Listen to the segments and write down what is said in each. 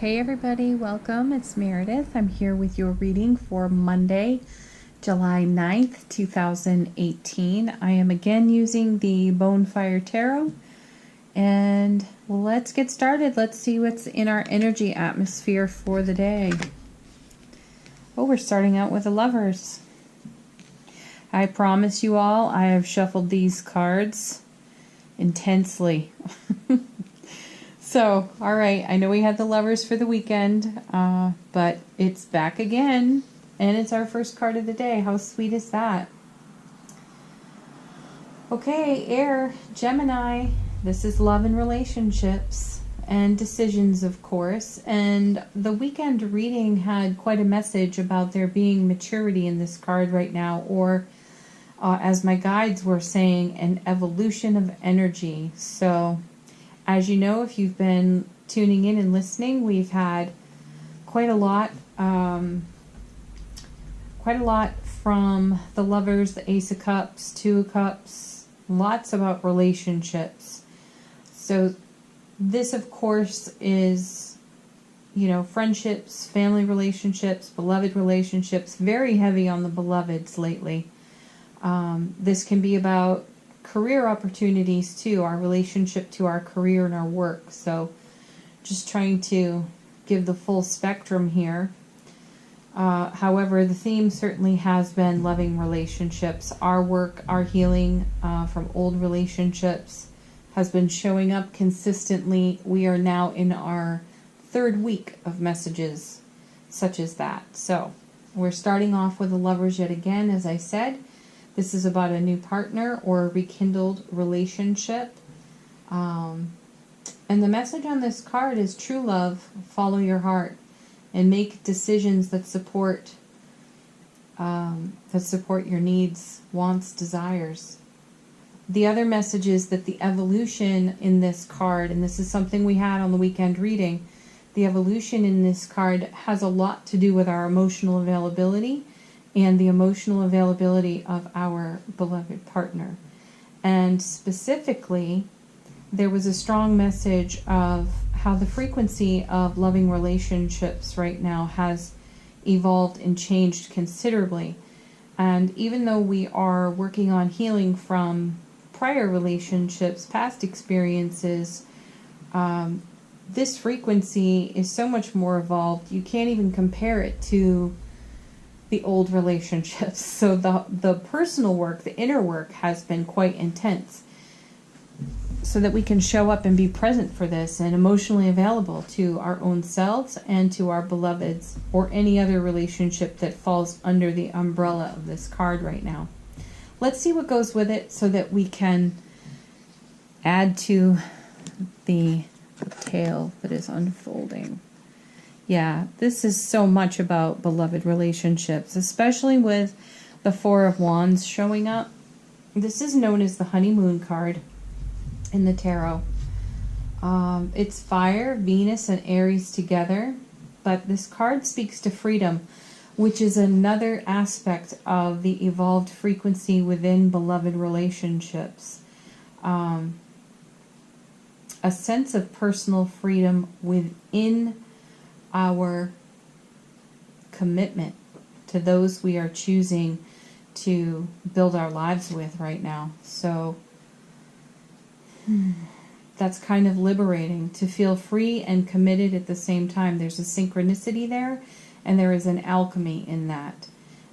Hey everybody, welcome. It's Meredith. I'm here with your reading for Monday, July 9th, 2018. I am again using the Bonefire Tarot. And let's get started. Let's see what's in our energy atmosphere for the day. Oh, we're starting out with the Lovers. I promise you all, I have shuffled these cards intensely. So, all right, I know we had the Lovers for the weekend, but it's back again, and it's our first card of the day. How sweet is that? Okay, Air, Gemini, this is love and relationships and decisions, of course, and the weekend reading had quite a message about there being maturity in this card right now, or as my guides were saying, an evolution of energy. So, as you know, if you've been tuning in and listening, we've had quite a lot from the Lovers, the Ace of Cups, Two of Cups, lots about relationships. So this, of course, is, friendships, family relationships, beloved relationships, very heavy on the beloveds lately. This can be about career opportunities too, our relationship to our career and our work. So just trying to give the full spectrum here. However, the theme certainly has been loving relationships. Our work, our healing from old relationships has been showing up consistently. We are now in our third week of messages such as that. So we're starting off with the Lovers yet again, as I said. This is about a new partner or a rekindled relationship. And the message on this card is true love, follow your heart, and make decisions that support your needs, wants, desires. The other message is that the evolution in this card, and this is something we had on the weekend reading, the evolution in this card has a lot to do with our emotional availability and the emotional availability of our beloved partner. And specifically, there was a strong message of how the frequency of loving relationships right now has evolved and changed considerably. And even though we are working on healing from prior relationships, past experiences, this frequency is so much more evolved. You can't even compare it to the old relationships. So the personal work, the inner work has been quite intense so that we can show up and be present for this and emotionally available to our own selves and to our beloveds or any other relationship that falls under the umbrella of this card right now. Let's see what goes with it so that we can add to the tale that is unfolding. Yeah, this is so much about beloved relationships, especially with the Four of Wands showing up. This is known as the honeymoon card in the tarot. It's fire, Venus, and Aries together, but this card speaks to freedom, which is another aspect of the evolved frequency within beloved relationships. A sense of personal freedom within our commitment to those we are choosing to build our lives with right now. So that's kind of liberating to feel free and committed at the same time. There's a synchronicity there, and there is an alchemy in that.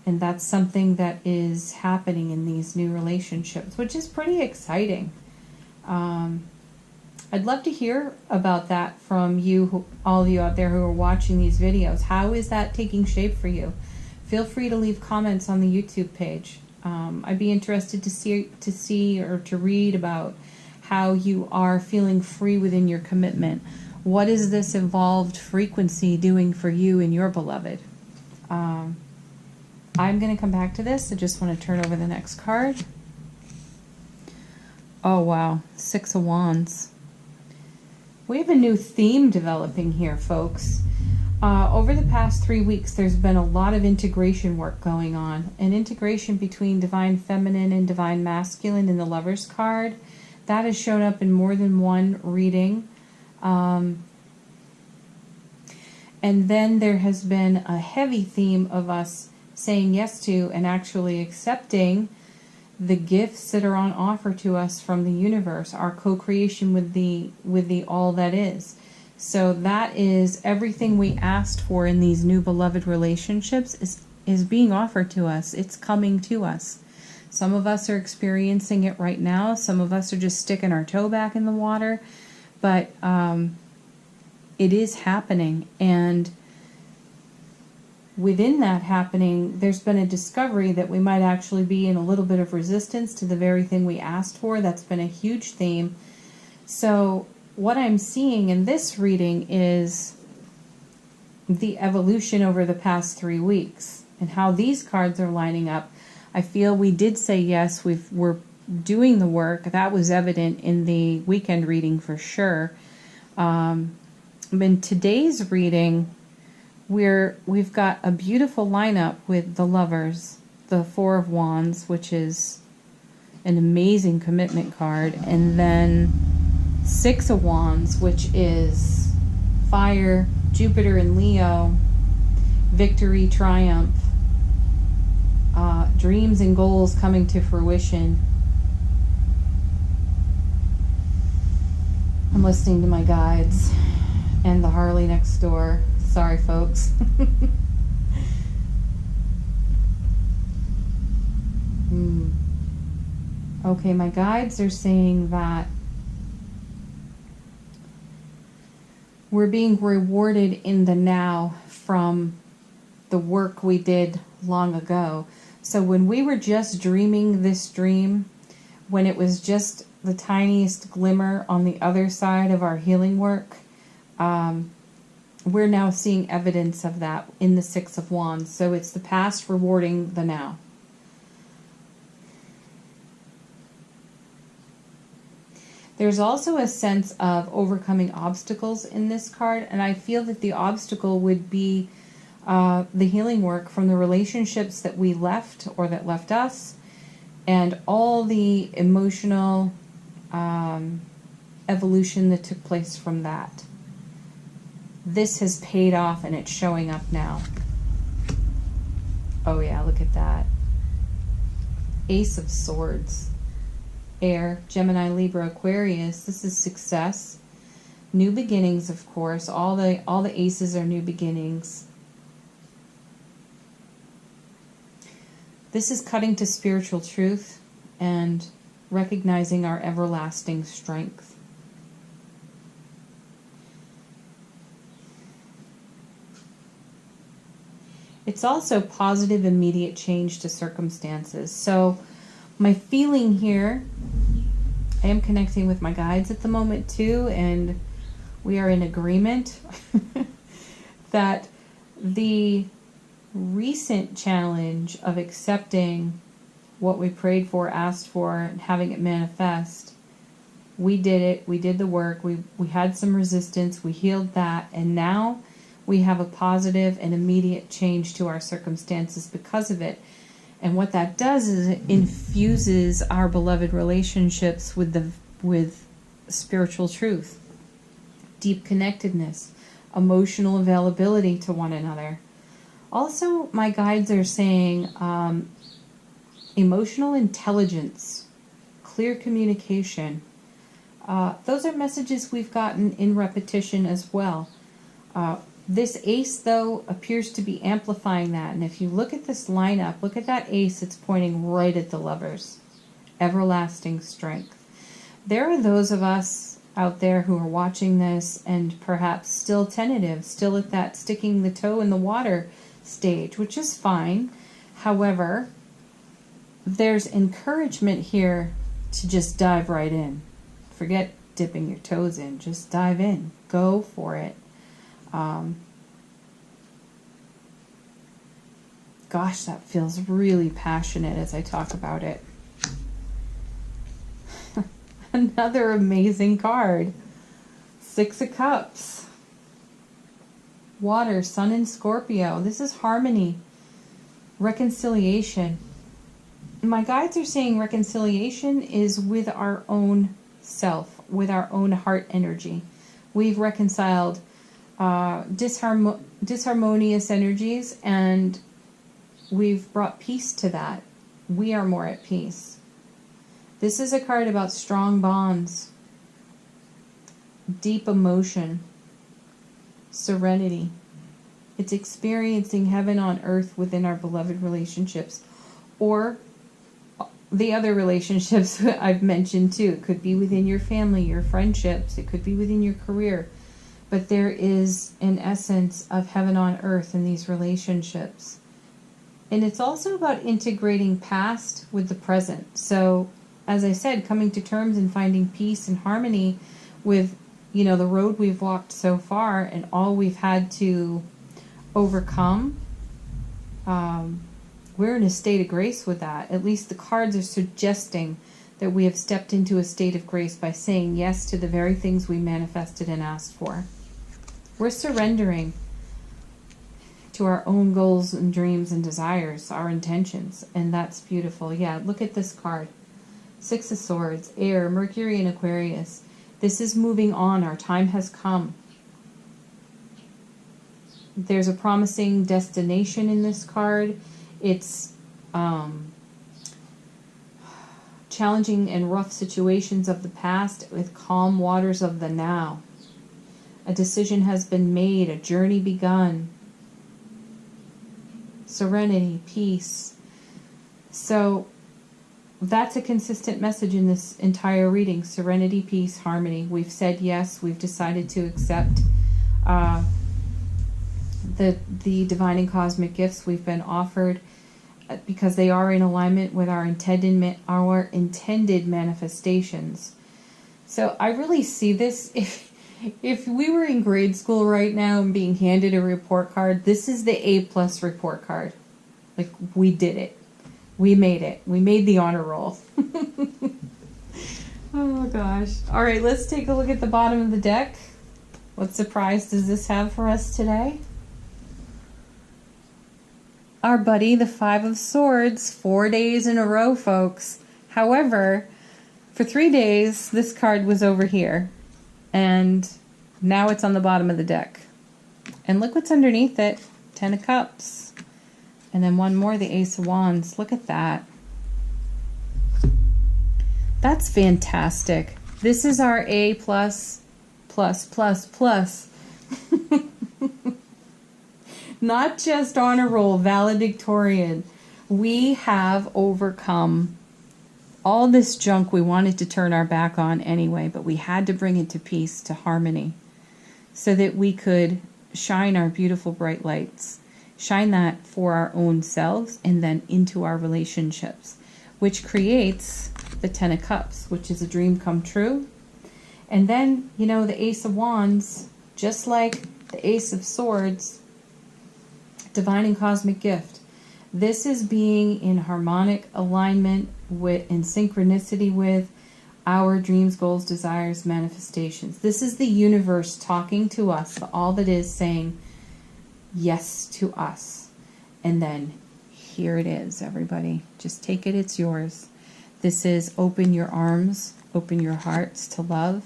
And that's something that is happening in these new relationships, which is pretty exciting. I'd love to hear about that from you, all of you out there who are watching these videos. How is that taking shape for you? Feel free to leave comments on the YouTube page. I'd be interested to see or to read about how you are feeling free within your commitment. What is this evolved frequency doing for you and your beloved? I'm going to come back to this. I just want to turn over the next card. Oh, wow. Six of Wands. We have a new theme developing here, folks. Over the past 3 weeks, there's been a lot of integration work going on. An integration between divine feminine and divine masculine in the Lovers card. That has shown up in more than one reading. And then there has been a heavy theme of us saying yes to and actually accepting the gifts that are on offer to us from the universe, our co-creation with the all that is. So that is everything we asked for in these new beloved relationships is being offered to us. It's coming to us. Some of us are experiencing it right now. Some of us are just sticking our toe back in the water. But it is happening. And within that happening, there's been a discovery that we might actually be in a little bit of resistance to the very thing we asked for. That's been a huge theme. So what I'm seeing in this reading is the evolution over the past 3 weeks and how these cards are lining up. I feel we did say yes, we're doing the work. That was evident in the weekend reading for sure. In today's reading, we've got a beautiful lineup with the Lovers, the Four of Wands, which is an amazing commitment card, and then Six of Wands, which is fire, Jupiter and Leo, victory, triumph, dreams and goals coming to fruition. I'm listening to my guides and the Harley next door. Sorry, folks. Okay, my guides are saying that we're being rewarded in the now from the work we did long ago. So when we were just dreaming this dream, when it was just the tiniest glimmer on the other side of our healing work, we're now seeing evidence of that in the Six of Wands. So it's the past rewarding the now. There's also a sense of overcoming obstacles in this card, and I feel that the obstacle would be the healing work from the relationships that we left or that left us, and all the emotional evolution that took place from that. This has paid off and it's showing up now. Oh yeah, look at that. Ace of Swords. Air, Gemini, Libra, Aquarius. This is success. New beginnings, of course. All the aces are new beginnings. This is cutting to spiritual truth and recognizing our everlasting strength. It's also positive, immediate change to circumstances. So my feeling here, I am connecting with my guides at the moment too, and we are in agreement that the recent challenge of accepting what we prayed for, asked for, and having it manifest, we did it, we did the work, we had some resistance, we healed that, and now we have a positive and immediate change to our circumstances because of it. And what that does is it infuses our beloved relationships with spiritual truth, deep connectedness, emotional availability to one another. Also, my guides are saying emotional intelligence, clear communication. Those are messages we've gotten in repetition as well. This ace, though, appears to be amplifying that. And if you look at this lineup, look at that ace, it's pointing right at the Lovers. Everlasting strength. There are those of us out there who are watching this and perhaps still tentative, still at that sticking the toe in the water stage, which is fine. However, there's encouragement here to just dive right in. Forget dipping your toes in. Just dive in. Go for it. Gosh, that feels really passionate as I talk about it. Another amazing card. Six of Cups. Water, Sun in Scorpio. This is harmony, reconciliation. My guides are saying reconciliation is with our own self, with our own heart energy. We've reconciled disharmonious energies, and we've brought peace to that. We are more at peace. This is a card about strong bonds, deep emotion, serenity. It's experiencing heaven on earth within our beloved relationships, or the other relationships I've mentioned too. It could be within your family, your friendships, it could be within your career. But there is an essence of heaven on earth in these relationships. And it's also about integrating past with the present. So, as I said, coming to terms and finding peace and harmony with, the road we've walked so far and all we've had to overcome. We're in a state of grace with that. At least the cards are suggesting that we have stepped into a state of grace by saying yes to the very things we manifested and asked for. We're surrendering to our own goals and dreams and desires, our intentions, and that's beautiful. Yeah, look at this card. Six of Swords, air, Mercury and Aquarius. This is moving on. Our time has come. There's a promising destination in this card. It's challenging and rough situations of the past with calm waters of the now. A decision has been made, a journey begun. Serenity, peace. So that's a consistent message in this entire reading. Serenity, peace, harmony. We've said yes. We've decided to accept the divine and cosmic gifts we've been offered because they are in alignment with our intended manifestations. So I really see this, if we were in grade school right now and being handed a report card, this is the A+ report card. Like, we did it. We made it. We made the honor roll. Oh gosh. All right, let's take a look at the bottom of the deck. What surprise does this have for us today? Our buddy, the Five of Swords, 4 days in a row, folks. However, for 3 days, this card was over here. And now it's on the bottom of the deck. And look what's underneath it. 10 of Cups. And then one more, the Ace of Wands. Look at that. That's fantastic. This is our A++++. Not just honor roll, valedictorian. We have overcome all this junk we wanted to turn our back on anyway, but we had to bring it to peace, to harmony, so that we could shine our beautiful bright lights. Shine that for our own selves and then into our relationships, which creates the 10 of Cups, which is a dream come true. And then, the Ace of Wands, just like the Ace of Swords, divine and cosmic gift. This is being in harmonic alignment with and synchronicity with our dreams, goals, desires, manifestations. This is the universe talking to us, all that is saying yes to us. And then here it is, everybody. Just take it, it's yours. This is open your arms, open your hearts to love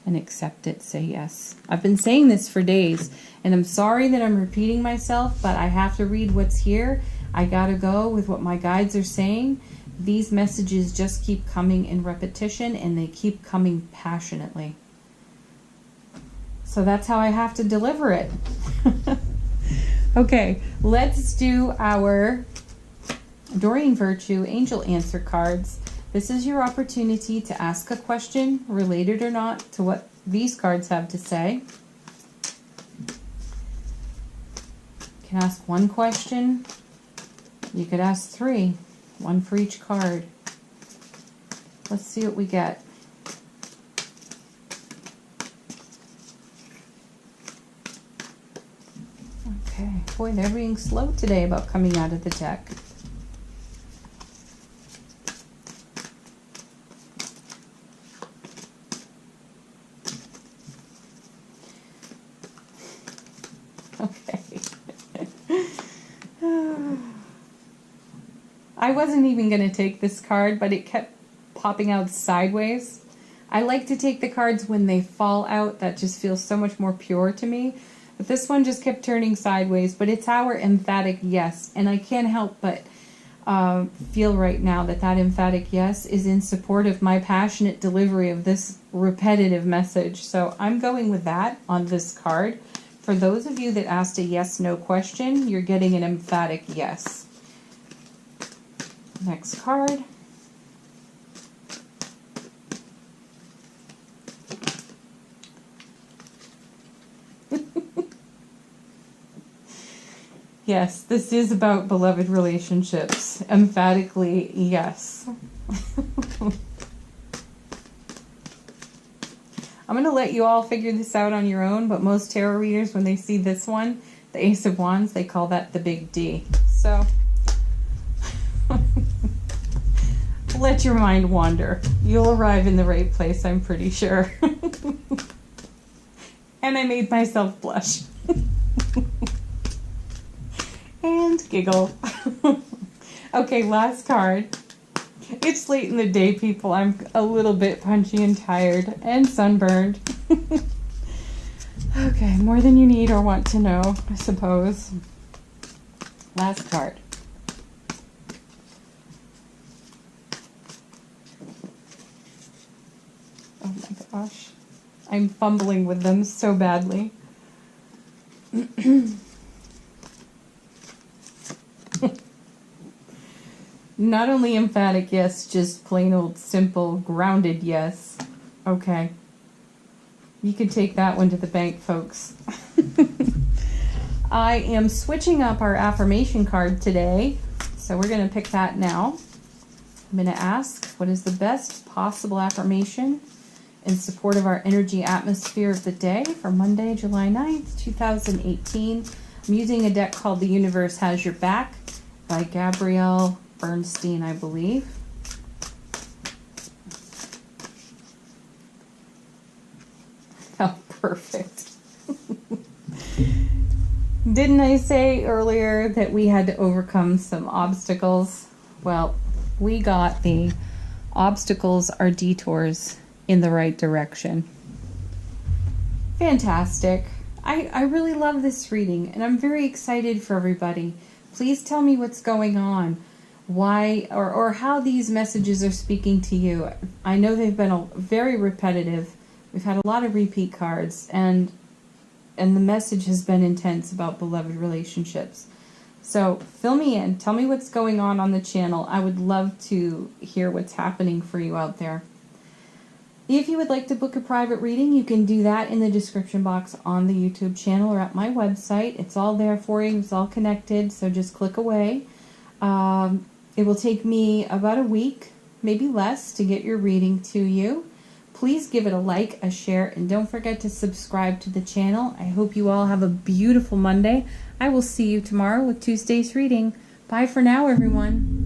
and accept it. Say yes. I've been saying this for days, and I'm sorry that I'm repeating myself, but I have to read what's here. I gotta go with what my guides are saying. These messages just keep coming in repetition, and they keep coming passionately. So that's how I have to deliver it. Okay, let's do our Doreen Virtue Angel Answer cards. This is your opportunity to ask a question, related or not, to what these cards have to say. You can ask one question. You could ask 3, one for each card. Let's see what we get. Okay, boy, they're being slow today about coming out of the deck. I wasn't even going to take this card, but it kept popping out sideways. I like to take the cards when they fall out. That just feels so much more pure to me. But this one just kept turning sideways, but it's our emphatic yes. And I can't help but feel right now that that emphatic yes is in support of my passionate delivery of this repetitive message. So I'm going with that on this card. For those of you that asked a yes/no question, you're getting an emphatic yes. Next card. Yes, this is about beloved relationships. Emphatically, yes. I'm going to let you all figure this out on your own, but most tarot readers, when they see this one, the Ace of Wands, they call that the big D. So, let your mind wander. You'll arrive in the right place, I'm pretty sure. And I made myself blush. And giggle. Okay, last card. It's late in the day, people. I'm a little bit punchy and tired and sunburned. Okay, more than you need or want to know, I suppose. Last card. Oh my gosh. I'm fumbling with them so badly. Not only emphatic yes, just plain old simple grounded yes. Okay. You can take that one to the bank, folks. I am switching up our affirmation card today. So we're going to pick that now. I'm going to ask, what is the best possible affirmation in support of our energy atmosphere of the day for Monday, July 9th, 2018. I'm using a deck called The Universe Has Your Back by Gabrielle Bernstein, I believe. Oh, perfect. Didn't I say earlier that we had to overcome some obstacles? Well, we got the obstacles are detours in the right direction. Fantastic. I really love this reading, and I'm very excited for everybody. Please tell me what's going on, why or how these messages are speaking to you. I know they've been very repetitive. We've had a lot of repeat cards, and the message has been intense about beloved relationships. So fill me in. Tell me what's going on the channel. I would love to hear what's happening for you out there. If you would like to book a private reading, you can do that in the description box on the YouTube channel or at my website. It's all there for you. It's all connected, so just click away. It will take me about a week, maybe less, to get your reading to you. Please give it a like, a share, and don't forget to subscribe to the channel. I hope you all have a beautiful Monday. I will see you tomorrow with Tuesday's reading. Bye for now, everyone.